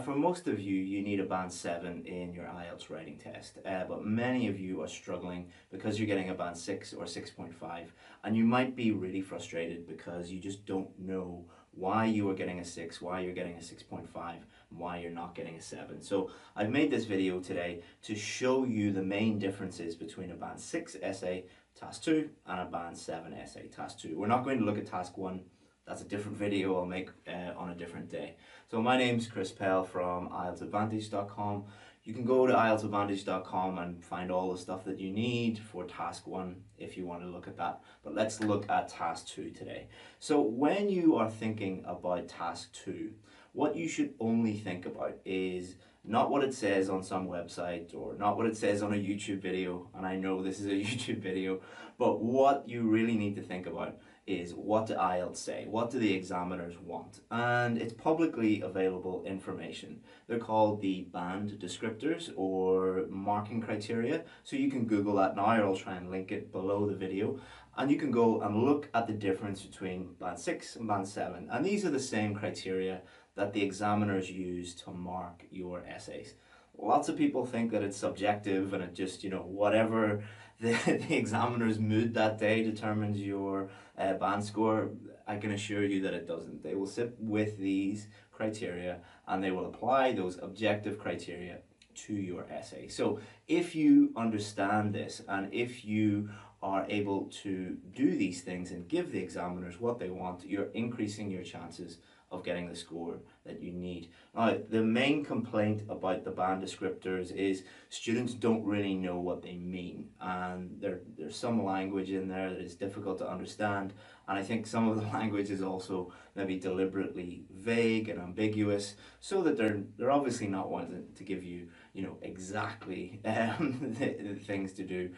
For most of you, you need a band 7 in your IELTS writing test, but many of you are struggling because you're getting a band 6 or 6.5, and you might be really frustrated because you just don't know why you are getting a 6, why you're getting a 6.5, and why you're not getting a 7. So I've made this video today to show you the main differences between a band 6 essay, task 2, and a band 7 essay, task 2. We're not going to look at task 1. That's a different video I'll make on a different day. So my name's Chris Pell from IELTSadvantage.com. You can go to IELTSadvantage.com and find all the stuff that you need for task 1 if you want to look at that. But let's look at task 2 today. So when you are thinking about task 2, what you should only think about is not what it says on some website or not what it says on a YouTube video, and I know this is a YouTube video, but what you really need to think about is what do IELTS say? What do the examiners want? And it's publicly available information. They're called the band descriptors or marking criteria. So you can Google that now, or I'll try and link it below the video. And you can go and look at the difference between band 6 and band 7. And these are the same criteria that the examiners use to mark your essays. Lots of people think that it's subjective and it just, whatever the examiner's mood that day determines your band score. I can assure you that it doesn't. They will sit with these criteria and they will apply those objective criteria to your essay. So if you understand this and if you are able to do these things and give the examiners what they want, you're increasing your chances of getting the score that you need. Now, the main complaint about the band descriptors is students don't really know what they mean, and there's some language in there that is difficult to understand, and I think some of the language is also maybe deliberately vague and ambiguous, so that they're obviously not wanting to give you, exactly the things to do,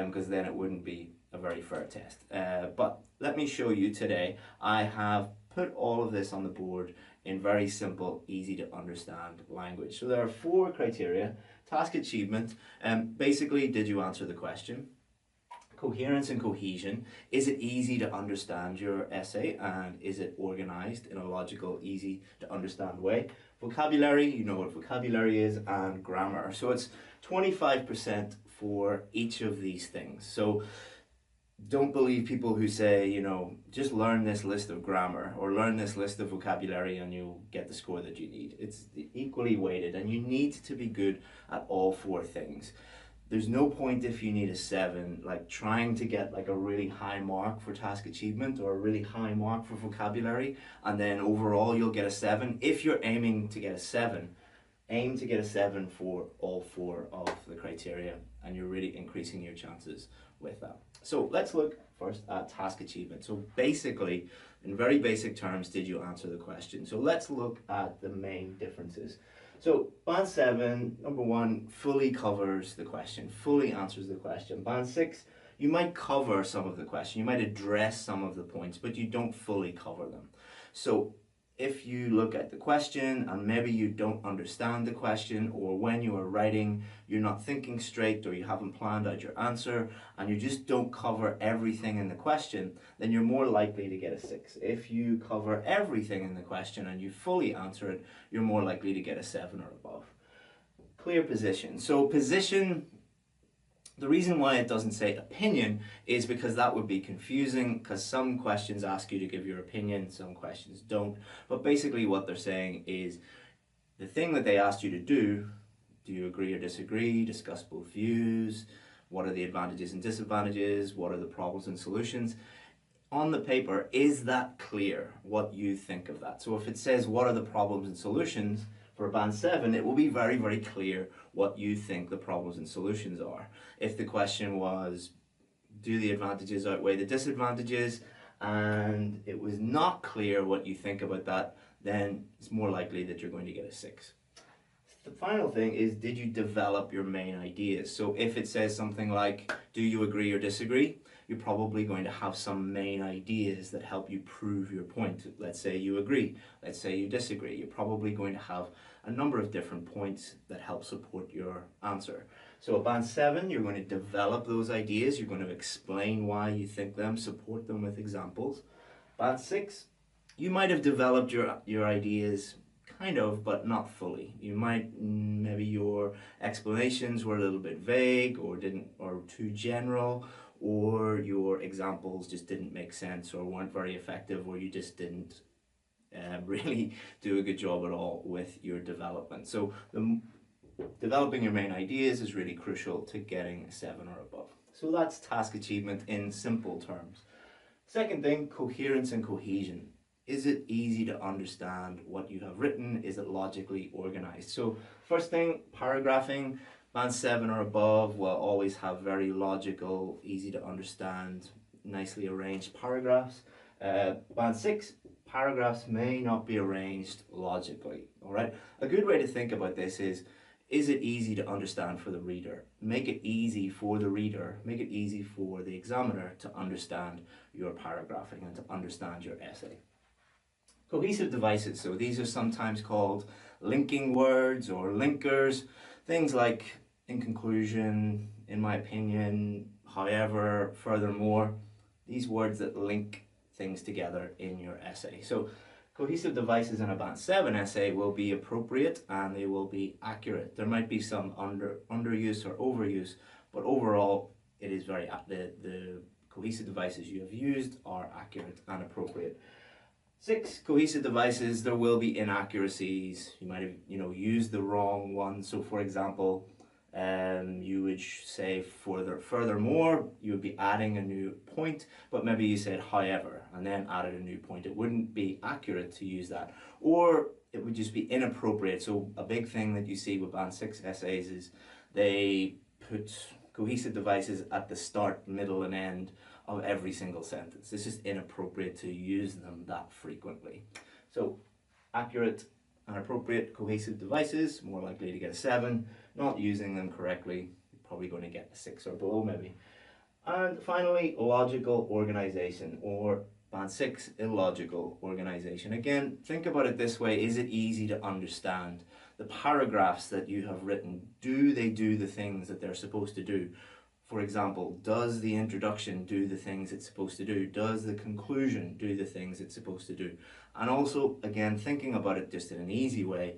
because then it wouldn't be a very fair test. But let me show you today. I have put all of this on the board in very simple, easy to understand language. So there are 4 criteria. Task achievement, basically, did you answer the question? Coherence and cohesion, is it easy to understand your essay and is it organized in a logical, easy to understand way? Vocabulary, you know what vocabulary is, and grammar. So it's 25% for each of these things. So don't believe people who say, just learn this list of grammar or learn this list of vocabulary and you'll get the score that you need. It's equally weighted and you need to be good at all 4 things. There's no point if you need a 7, like trying to get like a really high mark for task achievement or a really high mark for vocabulary and then overall you'll get a 7. If you're aiming to get a 7, aim to get a 7 for all 4 of the criteria and you're really increasing your chances with that. So let's look first at task achievement. So basically, in very basic terms, did you answer the question? So let's look at the main differences. So band 7, number 1, fully covers the question, fully answers the question. Band 6, you might cover some of the question, you might address some of the points, but you don't fully cover them. So if you look at the question and maybe you don't understand the question, or when you are writing you're not thinking straight or you haven't planned out your answer and you just don't cover everything in the question, then you're more likely to get a 6. If you cover everything in the question and you fully answer it, you're more likely to get a 7 or above. Clear position. So position, the reason why it doesn't say opinion is because that would be confusing, because some questions ask you to give your opinion, some questions don't. But basically what they're saying is the thing that they asked you to do you agree or disagree, discuss both views, what are the advantages and disadvantages, what are the problems and solutions. On the paper, is that clear what you think of that? So if it says what are the problems and solutions, for band 7, it will be very, very clear what you think the problems and solutions are. If the question was, do the advantages outweigh the disadvantages, and it was not clear what you think about that, then it's more likely that you're going to get a 6. The final thing is, did you develop your main ideas? So if it says something like, do you agree or disagree? You're probably going to have some main ideas that help you prove your point. Let's say you agree, let's say you disagree. You're probably going to have a number of different points that help support your answer. So at band 7, you're going to develop those ideas, you're going to explain why you think them, support them with examples. Band 6, you might have developed your ideas kind of, but not fully. You might, maybe your explanations were a little bit vague or too general, or your examples just didn't make sense or weren't very effective, or you just didn't really do a good job at all with your development. So developing your main ideas is really crucial to getting a 7 or above. So that's task achievement in simple terms. Second thing, coherence and cohesion. Is it easy to understand what you have written? Is it logically organized? So first thing, paragraphing. Band 7 or above will always have very logical, easy to understand, nicely arranged paragraphs. Band 6, paragraphs may not be arranged logically. All right. A good way to think about this is it easy to understand for the reader? Make it easy for the reader, make it easy for the examiner to understand your paragraphing and to understand your essay. Cohesive devices, so these are sometimes called linking words or linkers, things like in conclusion, in my opinion, however, furthermore, these words that link things together in your essay. So cohesive devices in a Band 7 essay will be appropriate and they will be accurate. There might be some underuse or overuse, but overall it is very the cohesive devices you have used are accurate and appropriate. 6, cohesive devices, there will be inaccuracies. You might have used the wrong one. So for example, you would say furthermore, you would be adding a new point, but maybe you said however and then added a new point. It wouldn't be accurate to use that, or it would just be inappropriate. So a big thing that you see with Band 6 essays is they put cohesive devices at the start, middle and end of every single sentence. It's just inappropriate to use them that frequently. So accurate and appropriate cohesive devices, more likely to get a 7. Not using them correctly, you're probably going to get a 6 or below maybe. And finally, logical organization, or Band 6, illogical organization. Again, think about it this way. Is it easy to understand? The paragraphs that you have written, do they do the things that they're supposed to do? For example, does the introduction do the things it's supposed to do? Does the conclusion do the things it's supposed to do? And also, again, thinking about it just in an easy way,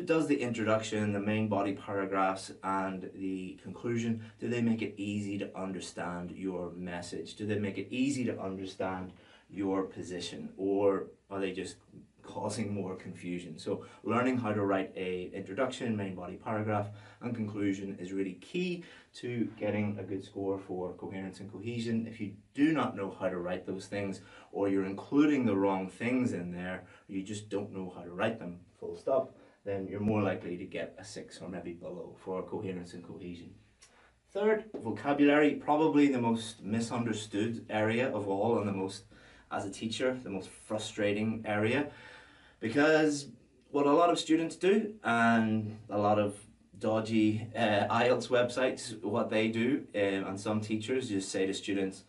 does the introduction, the main body paragraphs, and the conclusion, do they make it easy to understand your message? Do they make it easy to understand your position? Or are they just causing more confusion? So learning how to write a introduction, main body paragraph, and conclusion is really key to getting a good score for coherence and cohesion. If you do not know how to write those things, or you're including the wrong things in there, or you just don't know how to write them, full stop, then you're more likely to get a 6 or maybe below for coherence and cohesion. Third, vocabulary, probably the most misunderstood area of all, and the most, as a teacher, the most frustrating area. Because what a lot of students do, and a lot of dodgy IELTS websites, what they do, and some teachers just say to students,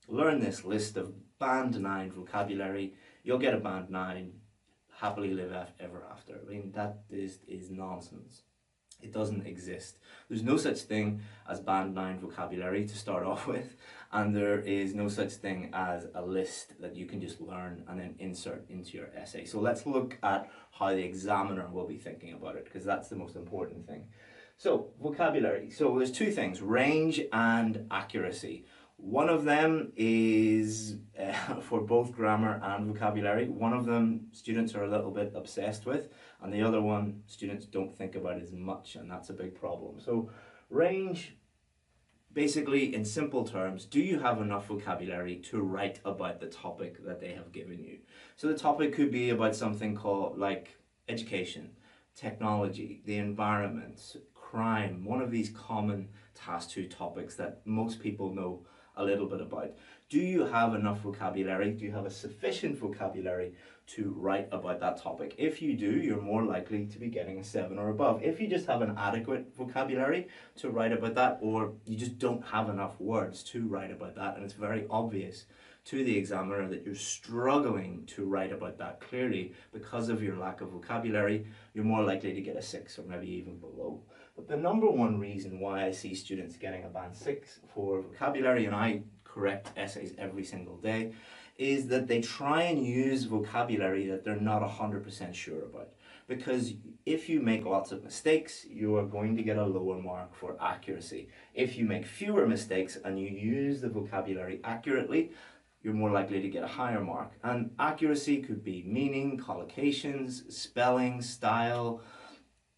learn this list of Band 9 vocabulary, you'll get a Band 9, happily live ever after. I mean, that is nonsense. It doesn't exist. There's no such thing as Band 9 vocabulary to start off with, and there is no such thing as a list that you can just learn and then insert into your essay. So let's look at how the examiner will be thinking about it, because that's the most important thing. So vocabulary. So there's two things, range and accuracy. One of them is for both grammar and vocabulary. One of them students are a little bit obsessed with, and the other one students don't think about as much, and that's a big problem. So range, basically in simple terms, do you have enough vocabulary to write about the topic that they have given you? So the topic could be about something called like education, technology, the environment, crime, one of these common task 2 topics that most people know a little bit about. Do you have enough vocabulary? Do you have a sufficient vocabulary to write about that topic? If you do, you're more likely to be getting a 7 or above. If you just have an adequate vocabulary to write about that, or you just don't have enough words to write about that, and it's very obvious to the examiner that you're struggling to write about that clearly because of your lack of vocabulary, you're more likely to get a 6 or maybe even below. But the number one reason why I see students getting a Band 6 for vocabulary, and I correct essays every single day, is that they try and use vocabulary that they're not 100% sure about. because if you make lots of mistakes, you are going to get a lower mark for accuracy. If you make fewer mistakes and you use the vocabulary accurately, you're more likely to get a higher mark. And accuracy could be meaning, collocations, spelling, style,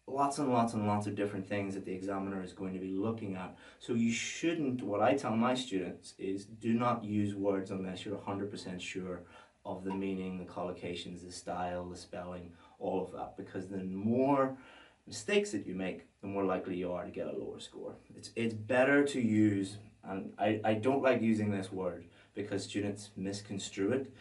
lots and lots and lots of different things that the examiner is going to be looking at. So you shouldn't, what I tell my students is, do not use words unless you're 100% sure of the meaning, the collocations, the style, the spelling, all of that, because the more mistakes that you make, the more likely you are to get a lower score. It's better to use, and I don't like using this word because students misconstrue it,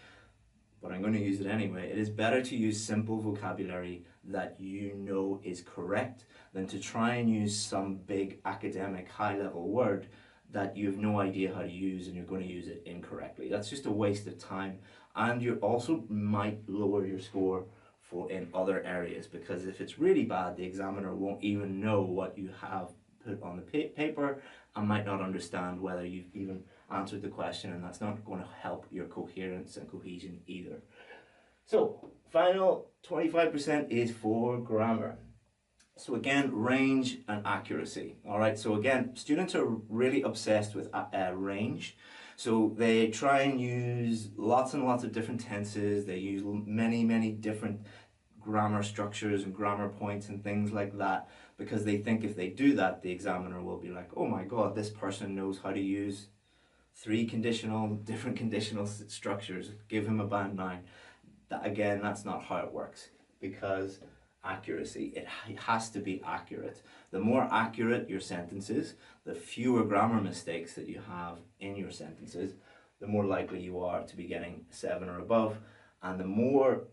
but I'm going to use it anyway. It is better to use simple vocabulary that you know is correct than to try and use some big academic high-level word that you have no idea how to use and you're going to use it incorrectly. That's just a waste of time, and you also might lower your score in other areas, because if it's really bad, the examiner won't even know what you have put on the paper and might not understand whether you've even answered the question, and that's not going to help your coherence and cohesion either. So, final 25% is for grammar. So again, range and accuracy. All right, so again, students are really obsessed with range. So they try and use lots and lots of different tenses. They use many different grammar structures and grammar points and things like that, because they think if they do that, the examiner will be like, oh my God, this person knows how to use 3 different conditional structures. Give him a band 9. Again, that's not how it works, because accuracy, it has to be accurate. The more accurate your sentences, the fewer grammar mistakes that you have in your sentences, the more likely you are to be getting 7 or above, and the more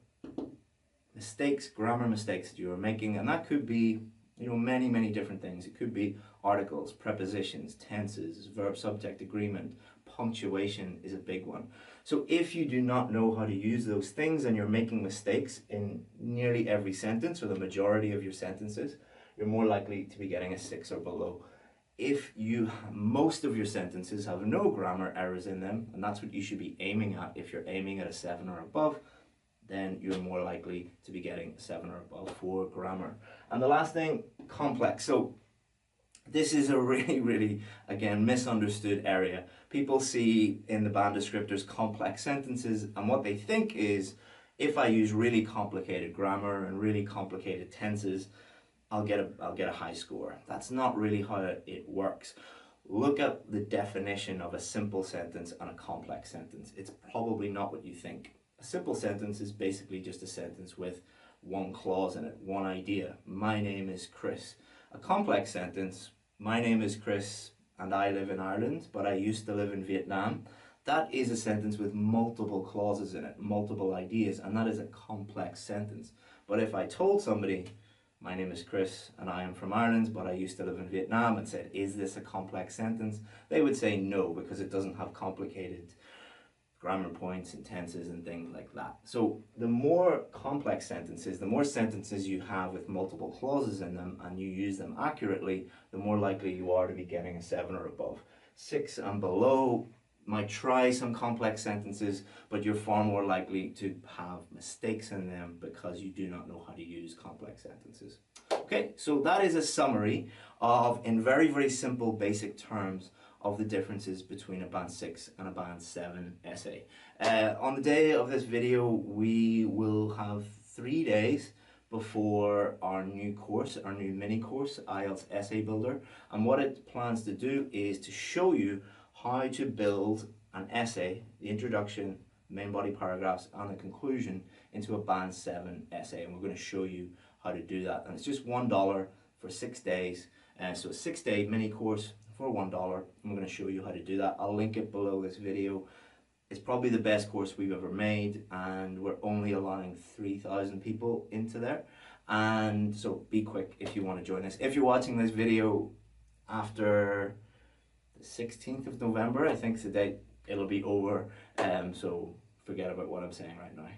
grammar mistakes that you are making, and that could be, you know, many different things. It could be articles, prepositions, tenses, verb subject agreement, punctuation is a big one. So if you do not know how to use those things and you're making mistakes in nearly every sentence or the majority of your sentences, you're more likely to be getting a 6 or below. If most of your sentences have no grammar errors in them, and that's what you should be aiming at, if you're aiming at a 7 or above, then you're more likely to be getting a 7 or above for grammar. And the last thing, complex. So this is a really, again, misunderstood area. People see in the band descriptors complex sentences, and what they think is, if I use really complicated grammar and really complicated tenses, I'll get a high score. That's not really how it works. Look at the definition of a simple sentence and a complex sentence. It's probably not what you think. A simple sentence is basically just a sentence with one clause in it, one idea. My name is Chris. A complex sentence, my name is Chris and I live in Ireland, but I used to live in Vietnam. That is a sentence with multiple clauses in it, multiple ideas, and that is a complex sentence. But if I told somebody, my name is Chris and I am from Ireland, but I used to live in Vietnam, and said, is this a complex sentence? They would say no, because it doesn't have complicated grammar points and tenses and things like that. So the more complex sentences, the more sentences you have with multiple clauses in them and you use them accurately, the more likely you are to be getting a 7 or above. 6 and below might try some complex sentences, but you're far more likely to have mistakes in them because you do not know how to use complex sentences. Okay, so that is a summary of, in very simple basic terms, of the differences between a band 6 and a band 7 essay. On the day of this video, we will have 3 days before our new course, our new mini course, IELTS Essay Builder. And what it plans to do is to show you how to build an essay, the introduction, main body paragraphs, and the conclusion into a band 7 essay. And we're going to show you how to do that. And it's just $1 for 6 days. So a 6-day mini course for $1. I'm going to show you how to do that. I'll link it below this video. It's probably the best course we've ever made, and we're only allowing 3,000 people into there. And so be quick if you want to join us. If you're watching this video after the 16th of November, I think is the date, it'll be over. So forget about what I'm saying right now.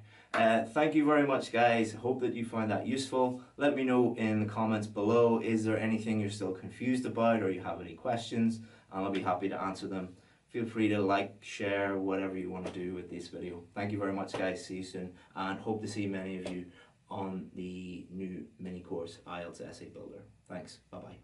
Thank you very much, guys. Hope that you find that useful. Let me know in the comments below, is there anything you're still confused about, or you have any questions, and I'll be happy to answer them. Feel free to like, share, whatever you want to do with this video. Thank you very much, guys. See you soon, and hope to see many of you on the new mini course IELTS Essay Builder. Thanks. Bye-bye.